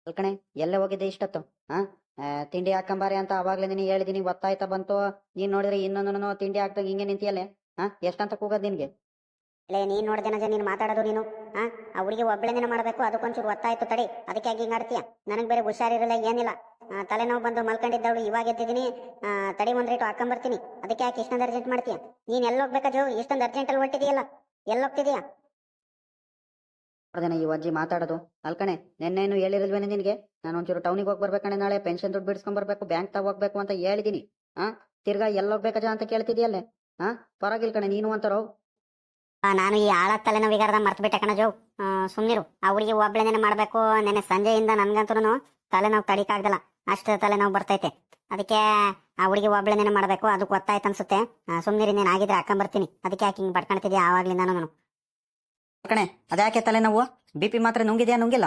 ಅಲ್ಕಣೆ ಎಲ್ಲೇ ಹೋಗಿದ್ದೆ ಇಷ್ಟೊತ್ತು? ಹಾ. ತಿಂಡಿ ಹಾಕೊಂಬಾರಿ ಅಂತ ಅವಾಗ್ಲೇ ನೀನು ಹೇಳಿದೀನಿ, ಒತ್ತಾಯ್ತಾ ಬಂತು. ನೀನ್ ನೋಡಿದ್ರೆ ಇನ್ನೊಂದನ್ನು ತಿಂಡಿ ಹಾಕ್ದಾಗ ಹಿಂಗೆ ನಿಂತಿಯಲ್ಲೇ. ಎಷ್ಟಂತ ಕೂಗದ್ ನಿನ್ಗೆ? ಲೇ ನೀನ್ ನೋಡ್ದೇನಜ ನೀನು ಮಾತಾಡೋದು ನೀನು. ಆ ಹುಡುಗಿ ಒಬ್ಬಳೇನೇನು ಮಾಡಬೇಕು, ಅದಕ್ಕೊಂಚೂರು ಒತ್ತಾಯ್ತು ತಡಿ, ಅದಕ್ಕೆ ಆಗಿ ಹಿಂಗೆ ಆಡ್ತೀಯ. ನನಗೆ ಬೇರೆ ಹುಷಾರಿರಲ್ಲ ಏನಿಲ್ಲ, ತಲೆನೋವು ಬಂದು ಮಲ್ಕೊಂಡಿದ್ದವಳು, ಇವಾಗ ಎದ್ದಿದ್ದೀನಿ. ತಡಿ ಒಂದ್ ರೇಟು ಹಾಕೊಂಬರ್ತೀನಿ, ಅದಕ್ಕೆ ಯಾಕೆ ಇಷ್ಟೊಂದು ಅರ್ಜೆಂಟ್ ಮಾಡ್ತೀಯ? ನೀನ್ ಎಲ್ಲೋಗ್ಬೇಕಾ ಜೋ, ಇಷ್ಟೊಂದು ಅರ್ಜೆಂಟಲ್ಲಿ ಹೊಟ್ಟಿದೆಯಲ್ಲ, ಎಲ್ಲೋಗ್ತಿದೀಯಾ? ನೋಡ್ದೇನೆ ಈ ಅಜ್ಜಿ ಮಾತಾಡೋದು. ಅಲ್ಕಣೆ ನೆನ್ನೇನು ಹೇಳಿರಲ್ವೇನೆ ನಿನ್ಗೆ? ನಾನು ಒಂಚೂರು ಟೌನಿಗೆ ಹೋಗಿ ಬರ್ಬೇಕಣೆ, ನಾಳೆ ಪೆನ್ಷನ್ ದುಡ್ಡು ಬಿಡಿಸ್ಕೊಂಡ್ ಬರ್ಬೇಕು, ಬ್ಯಾಂಕ್ ತಾಗ ಹೋಗ್ಬೇಕು ಅಂತ ಹೇಳಿದೀನಿ. ತಿರ್ಗಾ ಎಲ್ಲೋಗ್ಬೇಕಜ ಅಂತ ಕೇಳ್ತಿದ್ಯಲ್ಲೇ. ಪರವಾಗಿಲ್ ಕಣೆ ನೀನು ಅಂತಾರೋ. ನಾನು ಈ ಆಳ ತಲೆನೋವಿಗಾರದ ಮರ್ತು ಬಿಟ್ಟೆ ಕಣ ಜೋ. ಸುಮ್ನಿರು, ಆ ಹುಡುಗಿ ಒಬ್ಬಳೇನೇನು ಮಾಡ್ಬೇಕು. ನೆನ್ನೆ ಸಂಜೆಯಿಂದ ನನ್ಗಂತೂ ತಲೆನೋವು ತಡಿಕಾಗ್ದಲ್ಲ, ಅಷ್ಟು ತಲೆನೋವು ಬರ್ತೈತೆ. ಅದಕ್ಕೆ ಆ ಹುಡುಗಿ ಒಬ್ಬಳೇನೇನು ಮಾಡ್ಬೇಕು, ಅದಕ್ಕೆ ಗೊತ್ತಾಯ್ತು ಅನ್ಸುತ್ತೆ. ಸುಮ್ನಿರಿ, ನೀನ್ ಆಗಿದ್ರೆ ಹಾಕೊಂಬರ್ತೀನಿ, ಅದಕ್ಕೆ ಯಾಕೆ ಹಿಂಗೆ ಬಡ್ಕೊಳ್ತಿದ್ಯಾ ಆವಾಗ್ಲಿಂದ ನಾನು? ಕಣೆ ಅದ್ಯಾಕೆ ತಲೆ ನೋವು? BP ಮಾತ್ರ ನುಂಗಿದ್ಯಾ ನುಂಗಿಲ್ಲ?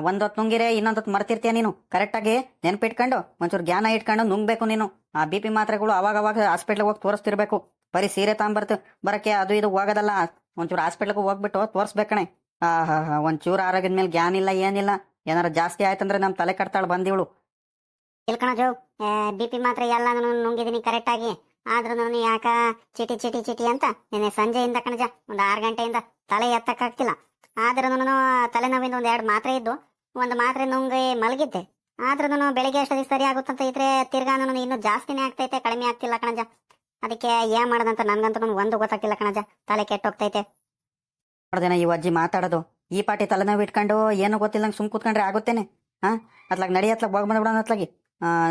ಒಂದೊತ್ತು ನುಂಗಿರೆ ಇನ್ನೊಂದೊತ್ತು ಮರ್ತಿರ್ತೀಯ ನೀನು. ಕರೆಕ್ಟಾಗಿ ನೆನ್ಪಿಟ್ಕೊಂಡು ಒಂಚೂರು ಜ್ಞಾನ ಇಟ್ಕೊಂಡು ನುಂಗ್ಬೇಕು ನೀನು. ಆ BP ಮಾತ್ರೆಗಳು ಅವಾಗ ಹಾಸ್ಪಿಟ್ಲಿಗೆ ಹೋಗಿ ತೋರಿಸ್ತಿರ್ಬೇಕು. ಬರೀ ಸೀರೆ ಬರಕ್ಕೆ ಅದು ಇದು ಹೋಗೋದಲ್ಲ, ಒಂಚೂರು ಹಾಸ್ಪಿಟ್ಲಿಗೆ ಹೋಗ್ಬಿಟ್ಟು ತೋರಿಸ್ಬೇಕಣೆ. ಒಂಚೂರು ಆರೋಗ್ಯದ ಮೇಲೆ ಜ್ಞಾನ ಇಲ್ಲ ಏನಿಲ್ಲ. ಏನಾರ ಜಾಸ್ತಿ ಆಯ್ತಂದ್ರೆ ನಮ್ ತಲೆ ಕಟ್ತಾಳು ಬಂದಿವಳು. ಇಲ್ಕಣ ಜೋ, BP ಮಾತ್ರ ಎಲ್ಲ ನುಂಗಿದೀನಿ ಕರೆಕ್ಟಾಗಿ. ಆದ್ರೂ ನಾನು ಯಾಕ ಚಿಟಿ ಅಂತ ನಿನ್ನೆ ಸಂಜೆಯಿಂದ ಕಣಜ, ಒಂದು 6 ಗಂಟೆಯಿಂದ ತಲೆ ಎತ್ತಕ್ಕಾಗ್ತಿಲ್ಲ. ಆದ್ರೂ ನಾನು ತಲೆನೋವಿಂದ ಒಂದ್ 2 ಮಾತ್ರೆ ಇದ್ದು, ಒಂದು ಮಾತ್ರೆ ನುಂಗಿ ಮಲಗಿದ್ದೆ. ಆದ್ರೂ ನಾನು ಬೆಳಿಗ್ಗೆ ಎಷ್ಟೊತ್ತಿಗೆ ಸರಿ ಆಗುತ್ತಂತ ಇದ್ರೆ ತಿರ್ಗಾ ನಾನು ಇನ್ನೂ ಜಾಸ್ತಿನೇ ಆಗ್ತೈತೆ, ಕಡಿಮೆ ಆಗ್ತಿಲ್ಲ ಕಣಜ. ಅದಕ್ಕೆ ಏನ್ ಮಾಡೋದಂತ ನನ್ಗಂತೂ ಒಂದು ಗೊತ್ತಾಗ್ತಿಲ್ಲ ಕಣಜ, ತಲೆ ಕೆಟ್ಟೋಗ್ತೈತೆ. ನೋಡ್ದೇನ ಈ ಅಜ್ಜಿ ಮಾತಾಡೋದು? ಈ ಪಾಟಿ ತಲೆನೋವು ಇಟ್ಕೊಂಡು ಏನು ಗೊತ್ತಿಲ್ಲ ಸುಮ್ ಕೂತ್ಕೊಂಡ್ರೆ ಆಗುತ್ತೇನೆ? ಅತ್ಲಾಗ ನಡಿ, ಅತ್ಲಾಗ ಹೋಗಿ ಬಂದ್ಬಿಡೋಣ, ಅತ್ಲಾಗಿ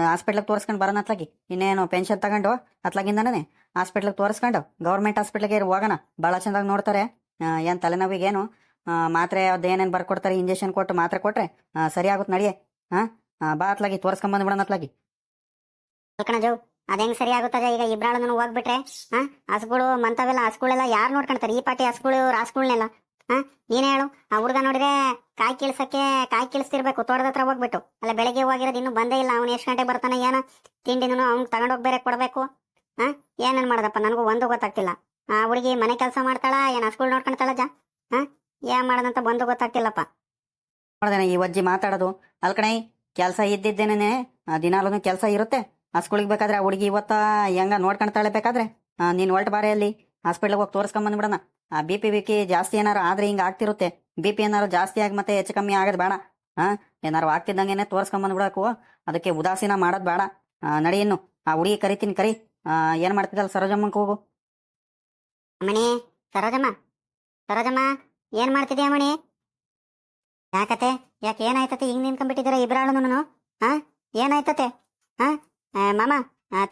ಹಾಸ್ಪಿಟ್ಲಿಗೆ ತೋರಿಸ್ಕೊಂಡು ಬರೋಣ. ಅತ್ಲಾಗಿ ಇನ್ನೇನು ಪೆನ್ಷನ್ ತಗೊಂಡು ಅತ್ಲಾಗಿಂದಾನೆ ಹಾಸ್ಪಿಟ್ಲಿಗೆ ತೋರಿಸ್ಕೊಂಡು ಗೌರ್ಮೆಂಟ್ ಹಾಸ್ಪಿಟ್ಲಿಗೆ ಹೋಗೋಣ. ಭಾಳ ಚಂದಾಗಿ ನೋಡ್ತಾರೆ. ಏನ್ ತಲೆನೋವಿಗೇನು ಮಾತ್ರೆ ಅದೇನೇನು ಬರ್ಕೊಡ್ತಾರೆ, ಇಂಜೆಕ್ಷನ್ ಕೊಟ್ಟು ಮಾತ್ರೆ ಕೊಟ್ರೆ ಸರಿ ಆಗುತ್ತೆ. ನಡಿಯೇ ಬಾ ಅತ್ಲಾಗಿ ತೋರಿಸ್ಕೊಂಡ್ ಬಂದ್ಬಿಡೋಣ ಅತ್ಲಾಗಿ. ಕಣ ಜೋ, ಅದ ಹೆಂಗ್ ಸರಿ ಆಗುತ್ತದ? ಈಗ ಇಬ್ರಾಳು ಹೋಗ್ಬಿಟ್ರೆ ಹಸ್ಗಳು ಮಂತವೆಲ್ಲ ಹಸ್ಗಳೆಲ್ಲ ಯಾರು ನೋಡ್ಕೊಂತಾರೆ? ಈ ಪಾಟಿ ಹಸ್ಗಳು ರಾಸ್ಗಳನ್ನೆಲ್ಲ ನೀನೇ ಹೇಳು. ಆ ಹುಡುಗ ನೋಡಿದ್ರೆ ಕಾಯಿ ಕೀಳಿಸ್ತಿರ್ಬೇಕು ತೋಟದ ಹತ್ರ ಹೋಗ್ಬಿಟ್ಟು. ಅಲ್ಲ ಬೆಳಗ್ಗೆ ಹೋಗಿರೋದು ಇನ್ನೂ ಬಂದೇ ಇಲ್ಲ. ಅವ್ನು ಎಷ್ಟು ಗಂಟೆಗೆ ಬರ್ತಾನೆ ಏನೋ, ತಿಂಡಿನೂ ಅವ್ನು ತಗೊಂಡೋಗಿ ಬೇರೆ ಕೊಡ್ಬೇಕು. ಏನೇನ್ ಮಾಡೋದಪ್ಪ ನನಗೂ ಒಂದು ಗೊತ್ತಾಗ್ತಿಲ್ಲ. ಆ ಹುಡುಗಿ ಮನೆ ಕೆಲಸ ಮಾಡ್ತಾಳ, ಏನ್ ಹಸ್ಗಳು ನೋಡ್ಕೊಂತಾಳ ಜಾ? ಏನ್ ಮಾಡೋದಂತ ಒಂದು ಗೊತ್ತಾಗ್ತಿಲ್ಲಪ್ಪ. ನೋಡ್ದೇನೆ ಈ ಅಜ್ಜಿ ಮಾತಾಡೋದು? ಅಲ್ಕಣೆ ಕೆಲಸ ಇದ್ದಿದ್ದೇನೆ, ದಿನಾಲೂ ಕೆಲಸ ಇರುತ್ತೆ. ಹಸ್ಗಳಿಗೆ ಬೇಕಾದ್ರೆ ಆ ಹುಡುಗಿ ಇವತ್ತ ಹೆಂಗ ನೋಡ್ಕೊಂತಾಳೆ. ಬೇಕಾದ್ರೆ ನೀನ್ ಹೊರಟ ಬಾರಿ ಅಲ್ಲಿ ಹಾಸ್ಪಿಟ್ಲಿಗೆ ಹೋಗಿ ತೋರಿಸ್ಕೊಂಡ್ ಬಂದ್ಬಿಡೋಣ. ಆ BP ಜಾಸ್ತಿ ಏನಾರು ಆದ್ರೆ ಹಿಂಗ ಆಗ್ತಿರುತ್ತೆ. BP ಏನಾರು ಜಾಸ್ತಿ ಆಗಿ ಮತ್ತೆ ಹೆಚ್ಚು ಕಮ್ಮಿ ಆಗೋದು ಬೇಡ. ಏನಾರು ಆಗ್ತಿದ್ದಂಗೆನೆ ತೋರಿಸ್ಕೊಂಡ್ ಬಂದ್ಬಿಡಕು. ಅದಕ್ಕೆ ಉದಾಸೀನ ಮಾಡೋದು ಬೇಡ. ನಡಿ, ಇನ್ನು ಆ ಹುಡುಗಿ ಕರಿತೀನಿ, ಕರಿ. ಏನ್ ಮಾಡ್ತಿದ್ದಲ್ಲ ಸರೋಜಮ್ಮಂಗೆ ಹೋಗು. ಮಣಿ, ಸರೋಜಮ್ಮ ಏನ್ ಮಾಡ್ತಿದ್ಯಾ ಮಣಿ? ಯಾಕತೆ? ಯಾಕೆ ಏನಾಯ್ತತೆ? ಹಿಂಗ್ ನಿಂತ್ಕೊಂಡ್ಬಿಟ್ಟಿದ್ದೀರಾ ಇಬ್ರಾಳುನು? ಏನಾಯ್ತತೆ? ಮಾಮ,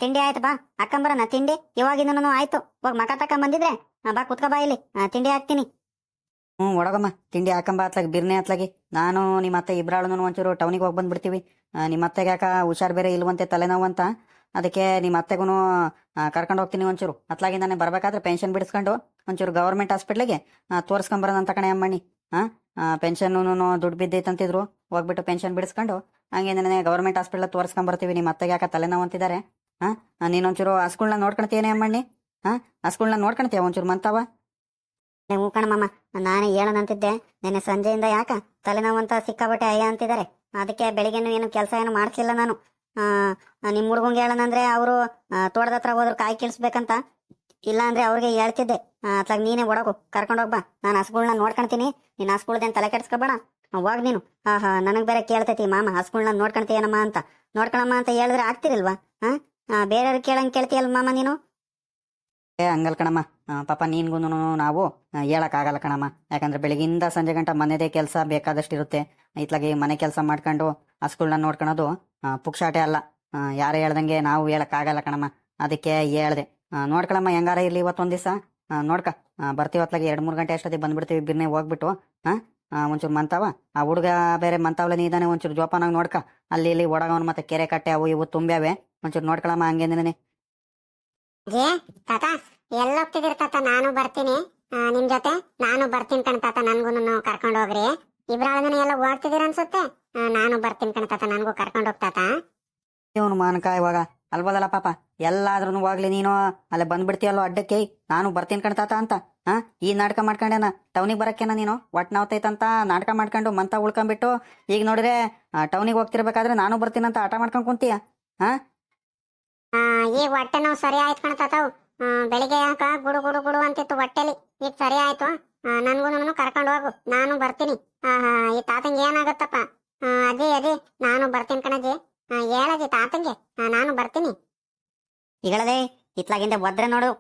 ತಿಂಡಿ ಆಯ್ತು, ಬಾ ಅಕ್ಕಂಬರನ ತಿಂಡಿ. ಇವಾಗಿಂದನು ಆಯ್ತು, ಹೋಗಿ ಮಕ ತಕೊಂಡ್ ಬಾ, ಕುತ್ಕ ಬಾ ಇಲ್ಲಿ, ತಿಂಡಿ ಹಾಕ್ತೀನಿ. ಒಳಗಮ್ಮ ತಿಂಡಿ ಹಾಕಂಬ ಅತ್ಲಾಗಿ ಬಿರ್ನೆ ಅತ್ಲಾಗಿ. ನಾನು ನಿಮ್ಮ ಅತ್ತೆ ಇಬ್ರಾಳುನು ಒಂಚೂರು ಟೌನಿಗೆ ಹೋಗಿ ಬಂದ್ಬಿಡ್ತೀವಿ. ನಿಮ್ಮ ಅತ್ತೆಗೆ ಯಾಕ ಹುಷಾರ್ ಬೇರೆ ಇಲ್ವಂತೆ, ತಲೆನೋವು ಅಂತ. ಅದಕ್ಕೆ ನಿಮ್ಮ ಅತ್ತೆಗೂ ಕರ್ಕೊಂಡು ಹೋಗ್ತೀನಿ ಒಂಚೂರು. ಅತ್ಲಾಗಿಂದಾನೆ ಬರ್ಬೇಕಾದ್ರೆ ಪೆನ್ಷನ್ ಬಿಡಿಸ್ಕೊಂಡು ಒಂಚೂರು ಗೌರ್ಮೆಂಟ್ ಹಾಸ್ಪಿಟ್ಲಿಗೆ ತೋರಿಸ್ಕೊಂಬರೋಣ ಅಂತ ಕಣೆ ಅಮ್ಮಣ್ಣಿ. ಪೆನ್ಷನ್ ದುಡ್ಡು ಬಿದ್ದೈತಂತಿದ್ರು, ಹೋಗ್ಬಿಟ್ಟು ಪೆನ್ಷನ್ ಬಿಡಿಸ್ಕೊಂಡು ಹಂಗೇನೆ ಗೌರ್ಮೆಂಟ್ ಹಾಸ್ಪಿಟ್ಲ್ ತೋರಿಸ್ಕೊಂಬರ್ತೀವಿ. ನಿಮ್ಮ ಅತ್ತೆಗೆ ಯಾಕ ತಲೆನೋವು ಅಂತಿದ್ದಾರೆ. ನೀನೊಂಚೂರು ಹಸ್ಗಳ್ನ ನೋಡ್ಕೊಳ್ತೀಯೇನೆ ಅಮ್ಮಣ್ಣಿ? ಹಸ್ಗಳ್ನ ನೋಡ್ಕೊಳ್ತೀಯ ಒಂಚೂರು ಮಂತಾವ? ಹ್ಞೂ ಕಣಮ್ಮ, ನಾನೇ ಹೇಳೋಣಂತಿದ್ದೆ. ನಿನ್ನೆ ಸಂಜೆಯಿಂದ ಯಾಕ ತಲೆನೋವು ಅಂತ ಸಿಕ್ಕಾಬಟ್ಟೆ ಅಯ್ಯ ಅಂತಿದ್ದಾರೆ. ಅದಕ್ಕೆ ಬೆಳಿಗ್ಗೆನು ಏನು ಕೆಲಸ ಏನು ಮಾಡ್ತಿಲ್ಲ ನಾನು. ನಿಮ್ಮ ಹುಡುಗಂಗೆ ಹೇಳೋಣಂದ್ರೆ ಅವರು ತೋಟದ ಹತ್ರ ಹೋದ್ರು ಕಾಯಿ ಕೀಳ್ಸ್ಬೇಕಂತ. ಇಲ್ಲ ಅಂದ್ರೆ ಅವ್ರಿಗೆ ಹೇಳ್ತಿದ್ದೆ. ಅತ್ಲಾಗ ನೀನೇ ಒಡಗು ಕರ್ಕೊಂಡೋಗ್ಬಾ, ನಾನು ಹಸ್ಗಳ್ನ ನೋಡ್ಕೊಂತೀನಿ. ನೀನ್ ಹಸ್ಗಳ್ದೇನು ತಲೆ ಕೆಡ್ಸ್ಕೊಬೇಡ, ಹೋಗ್ ನೀನು. ನನಗ್ ಬೇರೆ ಕೇಳ್ತೈತಿ ಮಾಮ ಹಸ್ಗಳ್ನ ನೋಡ್ಕೊಂತೀಯನಮ್ಮ ಅಂತ. ನೋಡ್ಕೊಳಮ್ಮ ಅಂತ ಹೇಳಿದ್ರೆ ಆಗ್ತಿರಲ್ವಾ? ಬೇರೆಯವ್ರಿಗೆ ಕೇಳ್ತೀಯಲ್ಲ ಮಾಮ ನೀನು. ಹಂಗಲ್ ಕಣಮ್ಮ, ಪಾಪ ನೀನ್ಗೂ ನಾವು ಹೇಳಕ್ಕಾಗಲ್ಲ ಕಣಮ್ಮ. ಯಾಕಂದ್ರೆ ಬೆಳಗಿಂದ ಸಂಜೆ ಗಂಟ ಮನೆದೇ ಕೆಲಸ ಬೇಕಾದಷ್ಟು ಇರುತ್ತೆ. ಇತ್ಲಾಗಿ ಮನೆ ಕೆಲಸ ಮಾಡ್ಕೊಂಡು ಹಸ್ಗಳ್ನ ನೋಡ್ಕೊಳೋದು ಪುಕ್ಷಾಟೆ ಅಲ್ಲ. ಯಾರೇ ಹೇಳ್ದಂಗೆ ನಾವು ಹೇಳಕ್ಕಾಗಲ್ಲ ಕಣಮ್ಮ. ಅದಕ್ಕೆ ಹೇಳ್ದೆ, ನೋಡ್ಕೊಳಮ್ಮ ಹೆಂಗಾರ ಇರ್ಲಿ ಇವತ್ತೊಂದ್ ದಿವಸ ನೋಡ್ಕ. ಬರ್ತೀವಿ ಅತ್ಲಾಗಿ 2-3 ಗಂಟೆ ಅಷ್ಟೊತ್ತಿಗೆ ಬಂದ್ಬಿಡ್ತೀವಿ. ಬಿರ್ನೆ ಹೋಗ್ಬಿಟ್ಟು ಒಂಚೂರು ಮಂತಾವ. ಆ ಹುಡುಗ ಬೇರೆ ಮಂತಾವ್ಲೆ ನೀದಾನೆ, ಒಂಚೂರು ಜೋಪಾನಾಗಿ ನೋಡ್ಕ. ಅಲ್ಲಿ ಇಲ್ಲಿ ಒಡಗವನ್ ಮತ್ತೆ ಕೆರೆ ಕಟ್ಟೆ ಅವು ಇವು ತುಂಬ್ಯಾವೆ, ಒಂಚೂರು ನೋಡ್ಕೊಳಮ್ಮ ಹಂಗೇನೇನೆ. ತಾತ ಎಲ್ಲೋಗ್ತಿದಿರ ತಾತ? ನಾನು ಬರ್ತೀನಿ ನಿಮ್ ಜೊತೆ. ನಾನು ಬರ್ತೀನಿ ಕಣ್ ತಾತ, ನನ್ಗೂ ಕರ್ಕೊಂಡು ಹೋಗ್ರಿ. ಇಬ್ರಾಳದನ್ನ ಎಲ್ಲ ಹೋಗ್ತಿದ್ದೀರ ಅನ್ಸುತ್ತೆ. ನಾನು ಬರ್ತೀನಿ ಕಣ್ ತಾತ, ನನ್ಗೂ ಕರ್ಕೊಂಡು ಹೋಗ್ತಾತ. ಇವನು ಮಾನಕ ಇವಾಗ ಅಲ್ಬೋದಲ್ಲ ಪಾಪ ಎಲ್ಲಾದ್ರೂ ಹೋಗ್ಲಿ ನೀನು ಅಲ್ಲೇ ಬಂದ್ಬಿಡ್ತೀಯಲ್ಲೋ ಅಡ್ಡಕ್ಕೆ ನಾನು ಬರ್ತೀನಿ ಕಣ್ತಾತ ಅಂತ ಹಾ ಈ ನಾಟಕ ಮಾಡ್ಕೊಂಡೇನ ಟೌನಿಗೆ ಬರಕ್ಕೇನ ನೀನು ಒಟ್ಟು ನಾವ್ತೈತಂತ ನಾಟಕ ಮಾಡ್ಕೊಂಡು ಮಂತ ಉಳ್ಕೊಂಡ್ಬಿಟ್ಟು ಈಗ ನೋಡಿದ್ರೆ ಟೌನಿಗೆ ಹೋಗ್ತಿರ್ಬೇಕಾದ್ರೆ ನಾನು ಬರ್ತೀನಂತ ಆಟ ಮಾಡ್ಕೊಂಡು ಕುಂತೀಯ ಹಾ ಈಗ ಹೊಟ್ಟೆ ನೋವು ಸರಿ ಆಯ್ತು ಕಣ್ತಾತಾವ್. ಬೆಳಿಗ್ಗೆ ಯಾಕ ಗುಡು ಗುಡು ಗುಡು ಅಂತಿತ್ತು ಹೊಟ್ಟೆಲಿ, ಈಗ ಸರಿ ಆಯ್ತು. ನನ್ಗೂ ಕರ್ಕೊಂಡು ಹೋಗು, ನಾನು ಬರ್ತೀನಿ. ಈ ತಾತಂಗೆ ಏನಾಗತ್ತಪ್ಪ? ಅಜ್ಜಿ ಅಜ್ಜಿ ನಾನು ಬರ್ತೀನಿ ಕಣಜ್ಜಿ. ಹೇಳಜ್ಜಿ ತಾತಂಗೆ ನಾನು ಬರ್ತೀನಿ. ಈಗಳದೇ ಇತ್ಲಾಗಿಂದ ಒದ್ರೆ ನೋಡು.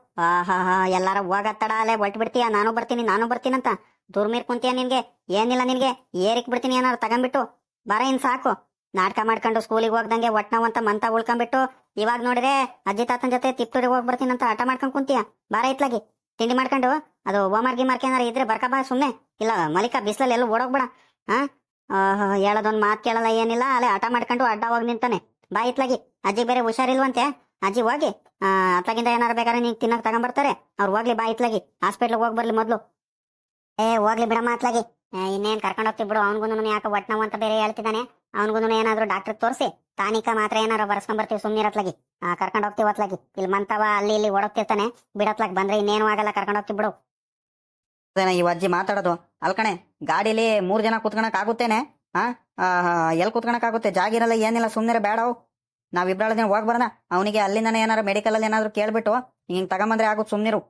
ಎಲ್ಲಾರ ಹೋಗತ್ತಡ ಅಲ್ಲೇ ಹೊಟ್ಟು ಬಿಡ್ತೀಯ, ನಾನು ಬರ್ತೀನಂತ ದುರ್ಮೀರ್ ಕುಂತೀಯ. ನಿನ್ಗೆ ಏನಿಲ್ಲ, ನಿನ್ಗೆ ಏರಿಕ್ ಬಿಡ್ತೀನಿ ಏನಾರು ತಗೊಂಡ್ಬಿಟ್ಟು ಬರ ಇನ್ ಸಾಕು. ನಾಟಕ ಮಾಡ್ಕೊಂಡು ಸ್ಕೂಲಿಗೆ ಹೋಗ್ದಂಗೆ ಒಟ್ನವಂತ ಮಂತ ಉಳ್ಕೊಂಡ್ಬಿಟ್ಟು ಇವಾಗ ನೋಡಿದ್ರೆ ಅಜ್ಜಿ ತಾತನ ಜೊತೆ ತಿಪ್ಟೂರಿಗೆ ಹೋಗಿ ಬರ್ತೀನಂತ ಆಟ ಮಾಡ್ಕೊಂಡ್ ಕುಂತೀಯ. ಬಾರ ಇತ್ಲಾಗಿ ತಿಂಡಿ ಮಾಡ್ಕೊಂಡು ಅದು ಹೋಮಾರ್ಗಿ ಮಾರ್ಕ್ ಏನಾರ ಇದ್ರೆ ಬರ್ಕ ಬಾ ಸುಮ್ನೆ. ಇಲ್ಲ ಮಲಿಕ ಬಿಸ್ಲಲ್ಲಿ ಎಲ್ಲೂ ಓಡೋಗ್ಬೇಡ. ಹೇಳೋದೊಂದ್ ಮಾತ್ ಕೇಳಲ್ಲ, ಏನಿಲ್ಲ. ಅಲ್ಲೇ ಆಟ ಮಾಡ್ಕೊಂಡು ಅಡ್ಡ ಹೋಗಿ ನಿಂತಾನೆ. ಬಾ ಇತ್ಲಾಗಿ. ಅಜ್ಜಿ ಬೇರೆ ಹುಷಾರಿಲ್ವಂತೆ. ಅಜ್ಜಿ ಹೋಗಿ ಅತ್ಲಾಗಿಂದ ಏನಾರ ಬೇಕಾದ್ರೆ ನೀನ್ ತಿನ್ನಕ್ ತಗೊಂಡ್ಬರ್ತಾರೆ. ಅವ್ರು ಹೋಗ್ಲಿ. ಬಾ ಇತ್ಲಾಗಿ ಹಾಸ್ಪಿಟ್ಲಿಗೆ ಹೋಗಿ ಬರ್ಲಿ ಮೊದ್ಲು. ಹೋಗ್ಲಿ ಬಿಡಮ್ಮ ಅತ್ಲಾಗಿ. ಇನ್ನೇನ್ ಕರ್ಕೊಂಡು ಹೋಗ್ತಿ ಬಿಡು. ಅವ್ನ್ಗೂ ಯಾಕೆ ಒಟ್ ನೋವು ಅಂತ ಬೇರೆ ಹೇಳ್ತಿದ್ದಾನೆ. ಅವ್ನ್ಗೂ ಏನಾದ್ರು ಡಾಕ್ಟರ್ ತೋರಿಸಿ ತಾನಿಕ ಮಾತ್ರ ಏನಾರು ಬರ್ಸ್ಕೊಂಡ್ ಬರ್ತೀವಿ. ಸುಮ್ನಿರತ್ಲಾಗಿ ಕರ್ಕೊಂಡು ಹೋಗ್ತೀವಿ ಅತ್ಲಾಗಿ. ಇಲ್ಲಿ ಮಂತವ ಅಲ್ಲಿ ಇಲ್ಲಿ ಓಡೋಗ್ತಿರ್ತಾನೆ. ಬಿಡತ್ಲಾಗಿ ಬಂದ್ರೆ ಇನ್ನೇನು ಆಗಲ್ಲ, ಕರ್ಕೊಂಡು ಹೋಗ್ತಿ ಬಿಡು. ಈ ಅಜ್ಜಿ ಮಾತಾಡೋದು ಅಲ್ಕಣೆ. ಗಾಡಿಲಿ 3 ಜನ ಕುತ್ಕೊಳಕ್ ಆಗುತ್ತೇನೆ? ಎಲ್ಲಿ ಕುತ್ಕೊಳಕ್ ಆಗುತ್ತೆ? ಜಾಗಿರಲ್ಲ ಏನಿಲ್ಲ. ಸುಮ್ನಿರ ಬೇಡವು. ನಾವಿಬ್ರಾಳ ದಿನ ಹೋಗಿ ಬರೋಣ. ಅವನಿಗೆ ಅಲ್ಲಿಂದನೇ ಏನಾರು ಮೆಡಿಕಲ್ ಏನಾದ್ರು ಕೇಳ್ಬಿಟ್ಟು ಹಿಂಗ್ ತಗೊಂಬಂದ್ರೆ ಆಗುತ್ತೆ. ಸುಮ್ನಿರು.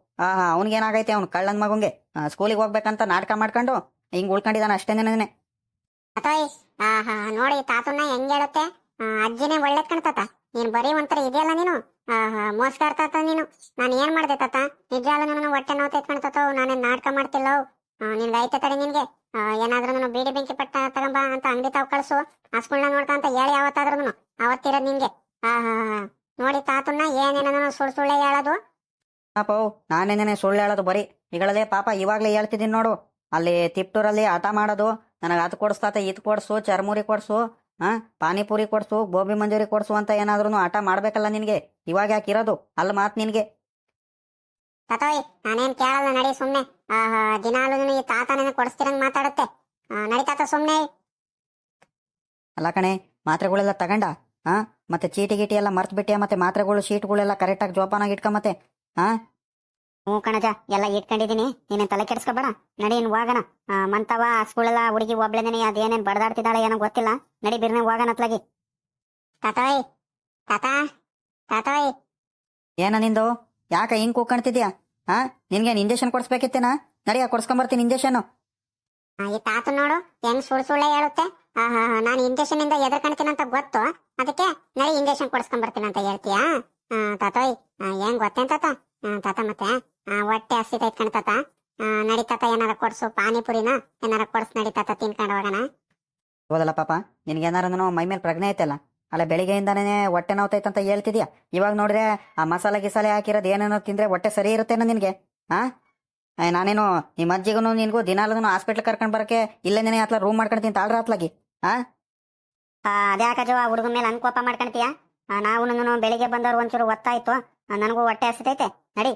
ಅವ್ನಿಗೆ ಏನಾಗೈತೆ? ಅವ್ನು ಕಳ್ಳನ್ ಮಗುಂಗೆ ಸ್ಕೂಲಿಗೆ ಹೋಗ್ಬೇಕಂತ ನಾಟಕ ಮಾಡ್ಕೊಂಡು ಹಿಂಗ್ ಉಳ್ಕೊಂಡಿದ್ದಾನೆ ಅಷ್ಟೇನೇನೆ. ನೋಡಿ ತಾತನ್ನ ಹೆಂಗ್ ಹೇಳುತ್ತೆ. ಅಜ್ಜಿನೇ ಒಳ್ಳೇದ್ ಕಣ್ತಾತ. ನೀನ್ ಬರೀ ಒಂಥರ ಇದೆಯಲ್ಲ ನೀನು. ಮೋಸ್ಗಾರ ತಾತ ನೀನು. ನಾನು ಏನ್ ಮಾಡ್ದೆ ತಾತ? ನಿಜ ಅಲ್ಲ, ನಾನು ಹೊಟ್ಟೆ ನೋವು ತೆತ್ಕೊಂಡ್ತಾತ. ನಾನೇನ್ ನಾಟಕ ಮಾಡ್ತಿಲ್ಲ. ನಿನ್ಗೆ ಐತೆ ತಡಿ. ನಿನ್ಗೆ ಏನಾದ್ರೂ ನಾನು ಬೀಡಿ ಬೆಂಕಿ ಪಟ್ಟ ತಗೊಂಬ ಅಂತ ಅಂಗಡಿ ತಾವ್ ಕಳ್ಸು. ಆ ಸ್ಕೂಲ್ನ ನೋಡ್ಕಂತ ಹೇಳಿ ಯಾವತ್ತಾದ್ರೂ ಅವತ್ತಿರೋದ್ ನಿನ್ಗೆ. ನೋಡಿ ತಾತನ್ನ ಏನೇನ ಸುಳ್ಳೆ ಹೇಳೋದು. ಪಾಪ ನಾನೇನೇನೆ ಸುಳ್ಳು ಹೇಳೋದು ಬರೀ ಈಗಳದೇ ಪಾಪ. ಇವಾಗ್ಲೇ ಹೇಳ್ತಿದ್ದೀನಿ ನೋಡು. ಅಲ್ಲಿ ತಿಪ್ಟೂರಲ್ಲಿ ಆಟ ಮಾಡೋದು. ನನಗೆ ಅದು ಕೊಡಿಸ್ತಾತ, ಇದು ಕೊಡ್ಸು, ಚರ್ಮುರಿ ಕೊಡ್ಸು, ಪಾನಿಪುರಿ ಕೊಡ್ಸು, ಗೋಬಿ ಮಂಜೂರಿ ಕೊಡ್ಸು ಅಂತ ಏನಾದ್ರೂ ಆಟ ಮಾಡ್ಬೇಕಲ್ಲ ನಿನ್ಗೆ. ಇವಾಗ ಯಾಕಿರೋದು ಅಲ್ಲಿ ಮಾತ್ ನಿನ್ಗೆ? ತಾತೋಯ್ ನಾನೇನ್ ಕೇಳಲ್ಲ, ನಡಿ ಸುಮ್ನೆ. ದಿನಾಲು ಈ ತಾತ ನೆನ ಕೊಡಿಸ್ತಿರಂಗ್ ಮಾತಾಡುತ್ತೆ. ನಡಿ ತಾತ ಸುಮ್ನೆ. ಅಲ್ಲ ಕಣೆ, ಮಾತ್ರೆಗಳೆಲ್ಲ ತಗಂಡ? ಮತ್ತೆ ಚೀಟಿ ಗೀಟಿ ಎಲ್ಲ ಮರ್ತ್ ಬಿಟ್ಟಿಯ? ಮತ್ತೆ ಮಾತ್ರೆಗಳು ಶೀಟ್ಗಳೆಲ್ಲ ಕರೆಕ್ಟಾಗಿ ಜೋಪಾನಾಗಿ ಇಟ್ಕ ಮತ್ತೆ. ಹ್ಞೂ ಕಣಜ, ಎಲ್ಲ ಇಟ್ಕೊಂಡಿದೀನಿ. ನೀನೇನ್ ತಲೆ ಕೆಡ್ಸ್ಕೊಬೇಡ. ನಡಿ ಇನ್ ಹೋಗೋಣ. ಮಂತವ ಸ್ಕೂಲೆಲ್ಲ ಹುಡುಗಿ ಒಬ್ಳೆನೇ ಅದೇನೇನ್ ಬಡದಾಡ್ತಿದ್ದಾಳೆ ಏನೋ ಗೊತ್ತಿಲ್ಲ. ನಡಿ ಬಿರ್ನೆ ಹೋಗೋಣ ಅತ್ಲಾಗಿ. ತಾತೋಯ್ ತಾತೋಯ್ ಏನ ನಿಂದು? ಯಾಕ ಹಿಂಗ್ ಕೂಕಣ್ತಿದ್ಯಾ? ನಿನ್ಗೇನ್ ಇಂಜೆಕ್ಷನ್ ಕೊಡ್ಸ್ಬೇಕಿತ್ತೇನಾ? ನಡಿಯ ಕೊಡ್ಸ್ಕೊಂಬರ್ತೀನಿ ಇಂಜೆಕ್ಷನ್. ಈ ತಾತ ನೋಡು ಹೆಂಗ್ ಸುಳ್ಳೆ ಹೇಳುತ್ತೆ. ನಾನು ಇಂಜೆಕ್ಷನ್ ಇಂದ ಎದರ್ಕಣ್ತೀನಿ ಅಂತ ಗೊತ್ತು. ಅದಕ್ಕೆ ನಡಿ ಇಂಜೆಕ್ಷನ್ ಕೊಡ್ಸ್ಕೊಂಬರ್ತೀನಿ ಅಂತ ಹೇಳ್ತೀಯಾ? ತಾತೋಯ್ ಹೆಂಗ್ ಗೊತ್ತೇನ್ ತಾತ? ತಾತ ಮತ್ತೆ ಹೊಟ್ಟೆ ಹಸಿತೈತ್ ಕಣ್ತಾತ. ನಡಿತಾತ ಏನಾರ ಕೊಡ್ಸು. ಪಾನಿಪುರಿನ ಏನಾರ ಕೊಡ್ಸು. ನಡಿತಾತ ತಿನ್ಕೊಂಡು ಹೋಗೋಣ. ಹೌದಲ್ಲ ಪಾಪ, ನಿನ್ಗೇನಾರು ಮೈ ಮೇಲೆ ಪ್ರಜ್ಞೆ ಐತಲ್ಲ. ಅಲ್ಲ ಬೆಳಿಗ್ಗೆಯಿಂದಾನೇ ಹೊಟ್ಟೆ ನೋವ್ತೈತಂತ ಹೇಳ್ತಿದ್ಯಾ. ಇವಾಗ ನೋಡ್ರೆ ಆ ಮಸಾಲೆ ಗಿಸಾಲೆ ಹಾಕಿರೋದು ಏನೇನೋ ತಿಂದ್ರೆ ಹೊಟ್ಟೆ ಸರಿ ಇರುತ್ತೇನೋ ನಿನ್ಗೆ. ನಾನೇನು ನಿಮ್ಮ ಅಜ್ಜಿಗೂ ನಿನ್ಗೂ ದಿನಾಲೂ ಹಾಸ್ಪಿಟ್ಲ್ ಕರ್ಕೊಂಡ್ ಬರಕ್ಕೆ ಇಲ್ಲೇನೇ ಅತ್ಲ ರೂಮ್ ಮಾಡ್ಕೊಂತೀನಿ ತಾಳ್ರ ಅತ್ಲಾಗಿ. ಅದ್ಯಾಕಜೋ ಆ ಹುಡುಗನ ಮೇಲೆ ಅನ್ಕೋಪ ಮಾಡ್ಕೊಂತೀಯ? ನಾವು ಬೆಳಿಗ್ಗೆ ಬಂದವ್ರು ಒಂಚೂರು ಒತ್ತಾಯ್ತು. ನನಗೂ ಹೊಟ್ಟೆ ಹಸಿತೈತೆ. ನಡಿ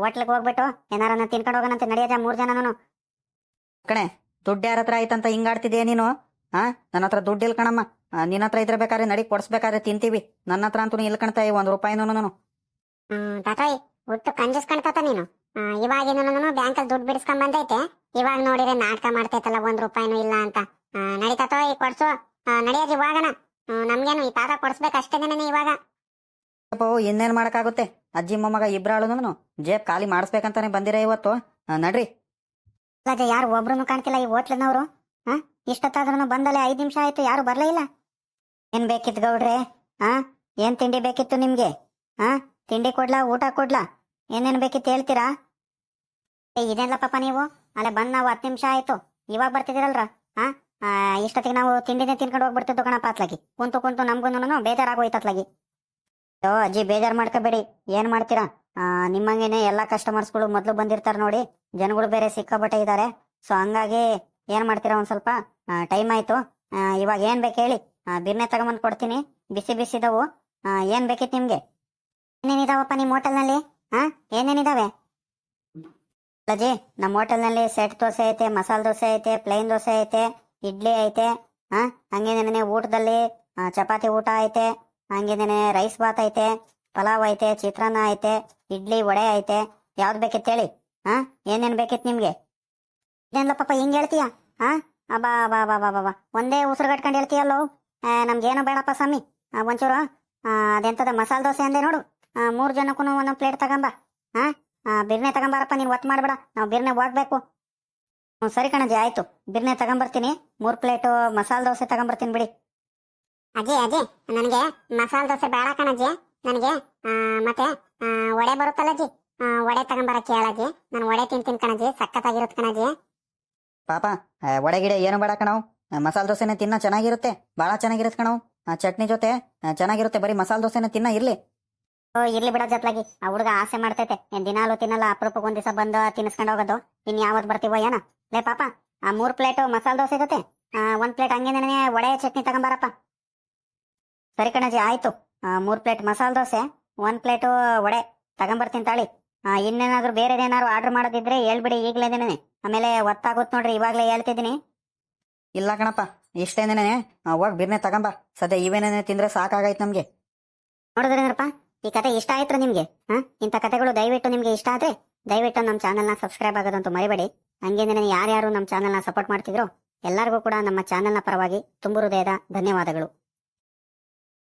ಹೋಟ್ಲಿಗೆ ಹೋಗ್ಬಿಟ್ಟು ಏನಾರ ತಿನ್ಕೊಂಡು ಹೋಗೋಣಂತೆ. ನಡಿಯಜ 3 ಜನನು. ಕಣೆ ದುಡ್ಡು ಯಾರ ಹತ್ರ ಆಯ್ತಂತ ಹಿಂಗಾಡ್ತಿದ್ಯಾ ನೀನು? ನನ್ನ ಹತ್ರ ದುಡ್ಡು ಇಲ್ಲ ಕಣಮ್ಮ. ನಿನ್ನ ಹತ್ರ ಇದ್ರೆ ಬೇಕಾದ್ರೆ ನಡಿ ಕೊಡ್ಸ್ಬೇಕಾದ್ರೆ ತಿಂತೀವಿ. ನನ್ನ ಹತ್ರ ಅಂತೂ ಇಲ್ಲ ಕಣ್ತಾ. 1 ರೂಪಾಯಿನೂ. ತಾತಾಯ್ ಒಟ್ಟು ಕಂಜಸ್ ಕಣ್ತಾತ ನೀನು. ಇವಾಗಿನ ಬ್ಯಾಂಕಲ್ಲಿ ದುಡ್ಡು ಬಿಡಿಸ್ಕೊಂಡ್ ಬಂದೈತೆ. ಇವಾಗ ನೋಡಿದ್ರೆ ನಾಟಕ ಮಾಡ್ತೈತಲ್ಲ 1 ರೂಪಾಯಿನೂ ಇಲ್ಲ ಅಂತ. ನಡಿತಾತೋಯ್ ಕೊಡ್ಸು. ನಡಿಯಜಿ ಹೋಗೋಣ. ನಮ್ಗೇನು ಈ ತಾತ ಕೊಡ್ಸ್ಬೇಕಷ್ಟೇನೇನೆ ಇವಾಗ. ಇನ್ನೇನ್ ಮಾಡಕ್ಕಾಗುತ್ತೆ? ಅಜ್ಜಿ ಮೊಮ್ಮಗ ಇಬ್ರಾಳು ಜೇಬ್ ಖಾಲಿ ಮಾಡಿಸ್ಬೇಕಂತಾನೆ ಬಂದಿರ ಇವತ್ತು. ನಡ್ರಿ. ಯಾರು ಒಬ್ರು ಕಾಣ್ತಿಲ್ಲ ಈ ಹೋಟ್ಲಿನವ್ರು. ಇಷ್ಟೊತ್ತಾದ್ರೂ ಬಂದಲ್ಲೇ 5 ನಿಮಿಷ ಆಯ್ತು, ಯಾರು ಬರ್ಲೇ ಇಲ್ಲ. ಏನ್ ಬೇಕಿತ್ತು ಗೌಡ್ರೆ? ಏನ್ ತಿಂಡಿ ಬೇಕಿತ್ತು ನಿಮ್ಗೆ? ತಿಂಡಿ ಕೊಡ್ಲಾ, ಊಟ ಕೊಡ್ಲಾ, ಏನೇನ್ ಬೇಕಿತ್ತು ಹೇಳ್ತೀರಾ? ಇದೇನಲ್ಲ ಪಾಪ ನೀವು ಅಲ್ಲೇ ಬಂದ್ ನಾವು 10 ನಿಮಿಷ ಆಯ್ತು, ಇವಾಗ ಬರ್ತಿದ್ದೀರಲ್ರ. ಇಷ್ಟೊತ್ತಿಗೆ ನಾವು ತಿಂಡಿನೇ ತಿನ್ಕೊಂಡು ಹೋಗ್ಬಿಡ್ತಿದ್ದು ಕಣಪ್ಪ ಅತ್ಲಾಗಿ. ಕುಂತು ನಮ್ಗೂ ಬೇಜಾರಾಗೋಯ್ತತ್ಲಾಗಿ. ಅಜ್ಜಿ ಬೇಜಾರ್ ಮಾಡ್ಕೋಬೇಡಿ. ಏನ್ ಮಾಡ್ತೀರಾ? ನಿಮ್ಮಂಗೇನೆ ಎಲ್ಲಾ ಕಸ್ಟಮರ್ಸ್ಗಳು ಮೊದ್ಲು ಬಂದಿರ್ತಾರ ನೋಡಿ. ಜನಗಳು ಬೇರೆ ಸಿಕ್ಕಾಬಟ್ಟೆ ಇದಾರೆ. ಸೊ ಹಂಗಾಗಿ ಏನ್ ಮಾಡ್ತೀರಾ, ಒಂದ್ ಸ್ವಲ್ಪ ಟೈಮ್ ಆಯ್ತು. ಇವಾಗ ಏನ್ ಬೇಕು ಹೇಳಿ, ಬಿರ್ನೆ ತಗೊಂಬಂದ್ ಕೊಡ್ತೀನಿ. ಬಿಸಿ ಬಿಸಿದವು. ಏನ್ ಬೇಕಿತ್ತು ನಿಮ್ಗೆ? ಏನೇನಿದಾವಪ್ಪ ನಿಮ್ ಹೋಟೆಲ್ನಲ್ಲಿ? ಏನೇನಿದಾವೆ? ಅಜ್ಜಿ ನಮ್ಮ ಹೋಟೆಲ್ನಲ್ಲಿ ಸೆಟ್ ದೋಸೆ ಐತೆ, ಮಸಾಲೆ ದೋಸೆ ಐತೆ, ಪ್ಲೇನ್ ದೋಸೆ ಐತೆ, ಇಡ್ಲಿ ಐತೆ. ಹಂಗೇನೇನೆ ಊಟದಲ್ಲಿ ಚಪಾತಿ ಊಟ ಐತೆ, ಹಂಗೇನೆ ರೈಸ್ ಬಾತ್ ಐತೆ, ಪಲಾವ್ ಐತೆ, ಚಿತ್ರಾನ್ನ ಐತೆ, ಇಡ್ಲಿ ವಡೆ ಐತೆ. ಯಾವ್ದು ಬೇಕಿತ್ತು ಹೇಳಿ? ಹಾ, ಏನೇನ್ ಬೇಕಿತ್ತು ನಿಮ್ಗೆ? ಇದೇನಲ್ಲ ಪಾಪ ಹಿಂಗ್ ಹೇಳ್ತೀಯ? ಹಾ, ಅಬ್ಬಾ ಬಾ ಬಾ ಬಾ ಬಾ ಬಾ, ಒಂದೇ ಉಸಿರು ಕಟ್ಕೊಂಡು ಹೇಳ್ತೀಯಲ್ಲೋ. ನಮ್ಗೇನು ಬೇಡಪ್ಪ ಸ್ವಾಮಿ. ಒಂಚೂರು ಅದೆಂತದ ಮಸಾಲೆ ದೋಸೆ ಅಂದೆ ನೋಡು. 3 ಜನಕ್ಕೂ ಒಂದೊಂದು ಪ್ಲೇಟ್ ತಗೊಂಬ. ಹಾ, ಬಿರ್ನೆ ತಗೊಂಬಾರಪ್ಪ, ನೀನು ಒತ್ತು ಮಾಡಬೇಡ, ನಾವು ಬಿರ್ನೆ ಹೋಗ್ಬೇಕು. ಸರಿ ಕಣಜ್ಜಿ, ಆಯ್ತು, ಬಿರ್ನೆ ತಗೊಂಬರ್ತೀನಿ. 3 ಪ್ಲೇಟು ಮಸಾಲೆ ದೋಸೆ ತಗೊಂಬರ್ತೀನಿ ಬಿಡಿ. ಅಜ್ಜಿ ಅಜ್ಜಿ, ನನಗೆ ಮಸಾಲೆ ದೋಸೆ ಬೇಡ ಕಣಜ್ಜಿ. ನನಗೆ ಮತ್ತೆ ವಡೆ ಬರುತ್ತಲ್ಲ ಅಜ್ಜಿ, ವಡೆ ತಗೊಂಬರಕ್ಕೆ ಹೇಳಜ್ಜಿ. ನಾನು ವಡೆ ತಿಂತೀನಿ ಕಣಜ್ಜಿ, ಸಖತ್ತಾಗಿರುತ್ತೆ ಕಣಜ್ಜಿ. ಪಾಪ ವಡೆ ಗಿಡ ಏನು ಬೇಡ ಕಣವು, ಮಸಾಲೆ ದೋಸೆನೇ ತಿನ್ನ, ಚೆನ್ನಾಗಿರುತ್ತೆ, ಭಾಳ ಚೆನ್ನಾಗಿರುತ್ತೆ ಕಣವು. ಚಟ್ನಿ ಜೊತೆ ಚೆನ್ನಾಗಿರುತ್ತೆ, ಬರೀ ಮಸಾಲೆ ದೋಸೆನೇ ತಿನ್ನ ಇರ್ಲಿ. ಇರ್ಲಿ ಬಿಡೋ ಜೊತ್ಲಾಗಿ, ಆ ಹುಡುಗ ಆಸೆ ಮಾಡ್ತೈತೆ. ದಿನಾಲು ತಿನ್ನಲ್ಲ, ಅಪರೂಪಕ್ಕೆ ಒಂದ್ ದಿವಸ ಬಂದು ತಿನ್ನಿಸ್ಕೊಂಡು ಹೋಗೋದು. ಇನ್ ಯಾವತ್ತು ಬರ್ತೀವೋ ಏನೋ. ಲೇ ಪಾಪ, 3 ಪ್ಲೇಟು ಮಸಾಲೆ ದೋಸೆ ಜೊತೆ 1 ಪ್ಲೇಟ್ ಹಂಗೇನೆ ವಡೆ ಚಟ್ನಿ ತಗೊಂಬಾರಪ್ಪ. ಸರಿ ಕಣಜ್ಜಿ, ಆಯ್ತು. 3 ಪ್ಲೇಟ್ ಮಸಾಲೆ ದೋಸೆ, 1 ಪ್ಲೇಟು ವಡೆ ತಗೊಂಬರ್ತೀನಿ ತಾಳಿ. ಇನ್ನೇನಾದ್ರೂ ಬೇರೆದೇನಾದ್ರು ಆರ್ಡರ್ ಮಾಡೋದಿದ್ರೆ ಹೇಳ್ಬಿಡಿ ಈಗ್ಲೇನೇನೆ, ಆಮೇಲೆ ಒತ್ತಾಗುತ್ತೆ ನೋಡ್ರಿ, ಇವಾಗಲೇ ಹೇಳ್ತಿದ್ದೀನಿ. ಇಲ್ಲ ಕಣಪ್ಪ, ಇಷ್ಟೇನೇನೆ, ಹೋಗಿ ಬಿರ್ನೆ ತಗೊಂಬ. ಸದ್ಯ ಇವೇನೇನೆ ತಿಂದ್ರೆ ಸಾಕಾಗೈತೆ ನಮಗೆ. ನೋಡಿದ್ರೇನಪ್ಪ, ಈ ಕತೆ ಇಷ್ಟ ಆಯ್ತು ನಿಮ್ಗೆ? ಇಂಥ ಕತೆಗಳು ದಯವಿಟ್ಟು ನಿಮ್ಗೆ ಇಷ್ಟ ಆದ್ರೆ ದಯವಿಟ್ಟು ನಮ್ಮ ಚಾನಲ್ನ ಸಬ್ಸ್ಕ್ರೈಬ್ ಆಗೋದಂತೂ ಮರಿಬೇಡಿ. ಹಂಗೇನೆ ಯಾರ್ಯಾರು ನಮ್ಮ ಚಾನಲ್ನ ಸಪೋರ್ಟ್ ಮಾಡ್ತಿದ್ರು ಎಲ್ಲರಿಗೂ ಕೂಡ ನಮ್ಮ ಚಾನಲ್ನ ಪರವಾಗಿ ತುಂಬು ಹೃದಯದ ಧನ್ಯವಾದಗಳು.